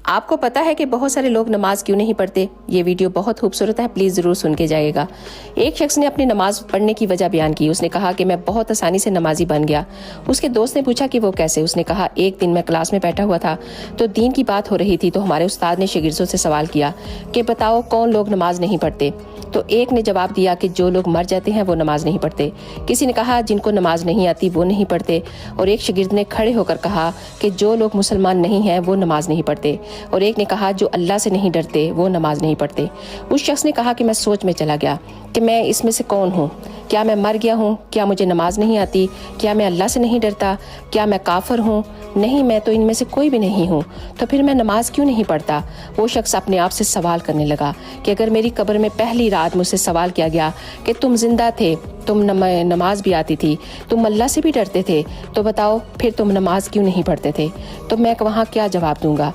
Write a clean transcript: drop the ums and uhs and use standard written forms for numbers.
آپ کو پتا ہے کہ بہت سارے لوگ نماز کیوں نہیں پڑھتے؟ یہ ویڈیو بہت خوبصورت ہے، پلیز ضرور سن کے جائے گا۔ ایک شخص نے اپنی نماز پڑھنے کی وجہ بیان کی۔ اس نے کہا کہ میں بہت آسانی سے نمازی بن گیا۔ اس کے دوست نے پوچھا کہ وہ کیسے؟ اس نے کہا ایک دن میں کلاس میں بیٹھا ہوا تھا تو دین کی بات ہو رہی تھی، تو ہمارے استاد نے شاگردوں سے سوال کیا کہ بتاؤ کون لوگ نماز نہیں پڑھتے؟ تو ایک نے جواب دیا کہ جو لوگ مر جاتے ہیں وہ نماز نہیں پڑھتے۔ کسی نے کہا جن کو نماز نہیں آتی وہ نہیں پڑھتے، اور ایک شاگرد نے کھڑے ہو کر کہا کہ جو لوگ مسلمان نہیں ہیں وہ نماز نہیں پڑھتے، اور ایک نے کہا جو اللہ سے نہیں ڈرتے وہ نماز نہیں پڑھتے۔ اس شخص نے کہا کہ میں سوچ میں چلا گیا کہ میں اس میں سے کون ہوں؟ کیا میں مر گیا ہوں؟ کیا مجھے نماز نہیں آتی؟ کیا میں اللہ سے نہیں ڈرتا؟ کیا میں کافر ہوں؟ نہیں، میں تو ان میں سے کوئی بھی نہیں ہوں، تو پھر میں نماز کیوں نہیں پڑھتا؟ وہ شخص اپنے آپ سے سوال کرنے لگا کہ اگر میری قبر میں پہلی رات مجھ سے سوال کیا گیا کہ تم زندہ تھے، تم نماز بھی آتی تھی، تم اللہ سے بھی ڈرتے تھے، تو بتاؤ پھر تم نماز کیوں نہیں پڑھتے تھے؟ تو میں وہاں کیا جواب دوں گا؟